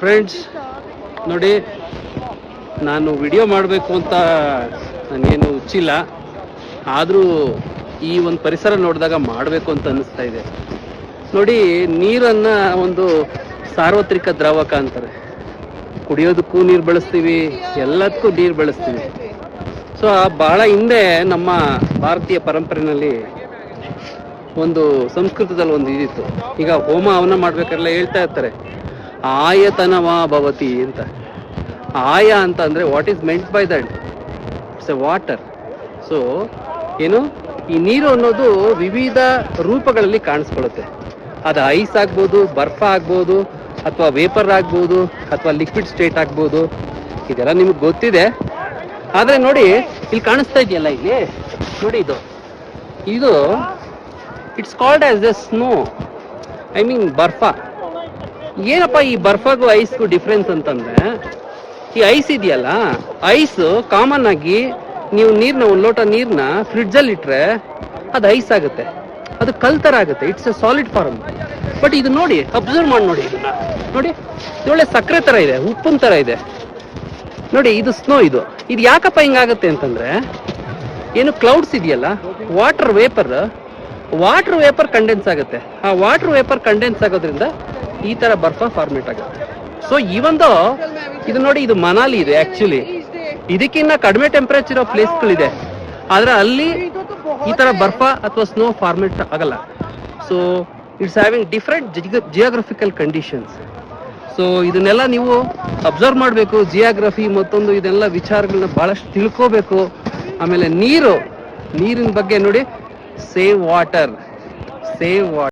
Friends ನೋಡಿ, ನಾನು video ಮಾಡಬೇಕು ಅಂತ ನಾನೇನು ಹುಚ್ಚಿಲ್ಲ, ಆದರೂ ಈ ಒಂದು ಪರಿಸರ ನೋಡಿದಾಗ ಮಾಡಬೇಕು ಅಂತ ಅನ್ನಿಸ್ತಾ ಇದೆ. ನೋಡಿ, ನೀರನ್ನು ಒಂದು ಸಾರ್ವತ್ರಿಕ ದ್ರಾವಕ ಅಂತಾರೆ. ಕುಡಿಯೋದಕ್ಕೂ ನೀರು ಬಳಸ್ತೀವಿ, ಎಲ್ಲದಕ್ಕೂ ನೀರು ಬಳಸ್ತೀವಿ. ಸೊ ಬಹಳ ಹಿಂದೆ ನಮ್ಮ ಭಾರತೀಯ ಪರಂಪರೆಯಲ್ಲಿ ಒಂದು ಸಂಸ್ಕೃತದಲ್ಲಿ ಒಂದು ಇದಿತ್ತು. ಈಗ ಹೋಮ ಹವನ ಮಾಡ್ಬೇಕಾರೆಲ್ಲ ಹೇಳ್ತಾ ಇರ್ತಾರೆ, ಆಯತನವಾ ಭವತಿ ಅಂತ. ಆಯ ಅಂತ ಅಂದರೆ what is meant by that? It's A water. So ಏನು, ಈ ನೀರು ಅನ್ನೋದು ವಿವಿಧ ರೂಪಗಳಲ್ಲಿ ಕಾಣಿಸ್ಕೊಳ್ಳುತ್ತೆ. ಅದು ಐಸ್ ಆಗ್ಬೋದು, ಬರ್ಫ ಆಗ್ಬೋದು, ಅಥವಾ ವೇಪರ್ ಆಗ್ಬೋದು, ಅಥವಾ ಲಿಕ್ವಿಡ್ ಸ್ಟೇಟ್ ಆಗ್ಬೋದು. ಇದೆಲ್ಲ ನಿಮಗೆ ಗೊತ್ತಿದೆ. ಆದರೆ ನೋಡಿ, ಇಲ್ಲಿ ಕಾಣಿಸ್ತಾ ಇದೆಯಲ್ಲ, ಇಲ್ಲಿ ನೋಡಿ, ಇದು it's called as a snow, I mean ಬರ್ಫ. ಏನಪ್ಪ ಈ ಬರ್ಫಾಗೂ ಐಸ್ಗೂ ಡಿಫ್ರೆನ್ಸ್ ಅಂತಂದ್ರೆ, ಈ ಐಸ್ ಇದೆಯಲ್ಲ, ಐಸ್ ಕಾಮನ್ ಆಗಿ ನೀವು ಒಂದು ಲೋಟ ನೀರನ್ನ ಫ್ರಿಡ್ಜಲ್ಲಿ ಇಟ್ಟರೆ ಅದು ಐಸ್ ಆಗುತ್ತೆ, ಅದು ಕಲ್ ಥರ ಆಗುತ್ತೆ, it's a solid form. But ಇದು ನೋಡಿ, ಅಬ್ಸರ್ವ್ ಮಾಡಿ ನೋಡಿ, ಇದನ್ನ ನೋಡಿ, ಒಳ್ಳೆ ಸಕ್ಕರೆ ಥರ ಇದೆ, ಉಪ್ಪಿನ ಥರ ಇದೆ ನೋಡಿ. ಇದು ಸ್ನೋ. ಇದು ಯಾಕಪ್ಪ ಹಿಂಗಾಗುತ್ತೆ ಅಂತಂದ್ರೆ, ಏನು ಕ್ಲೌಡ್ಸ್ ಇದೆಯಲ್ಲ, ವಾಟರ್ ವೇಪರ್ ಕಂಡೆನ್ಸ್ ಆಗುತ್ತೆ. ಆ ವಾಟರ್ ವೇಪರ್ ಕಂಡೆನ್ಸ್ ಆಗೋದ್ರಿಂದ ಈ ತರ ಬರ್ಫ ಫಾರ್ಮೇಟ್ ಆಗುತ್ತೆ. ಸೊ ಇದು ನೋಡಿ, ಇದು ಮನಾಲಿ ಇದೆ. ಆಕ್ಚುಲಿ ಇದಕ್ಕಿನ್ನ ಕಡಿಮೆ ಟೆಂಪರೇಚರ್ ಇರೋ ಪ್ಲೇಸ್ಗಳಿದೆ, ಆದ್ರೆ ಅಲ್ಲಿ ಈ ತರ ಬರ್ಫ ಅಥವಾ ಸ್ನೋ ಫಾರ್ಮೇಟ್ ಆಗಲ್ಲ. So it's having different geographical conditions. So ಇದನ್ನೆಲ್ಲ ನೀವು ಅಬ್ಸರ್ವ್ ಮಾಡಬೇಕು, ಜಿಯೋಗ್ರಫಿ ಮತ್ತೊಂದು ಇದೆಲ್ಲ ವಿಚಾರಗಳನ್ನ ಬಹಳಷ್ಟು ತಿಳ್ಕೋಬೇಕು. ಆಮೇಲೆ ನೀರಿನ ಬಗ್ಗೆ ನೋಡಿ, ಸೇವ್ ವಾಟರ್.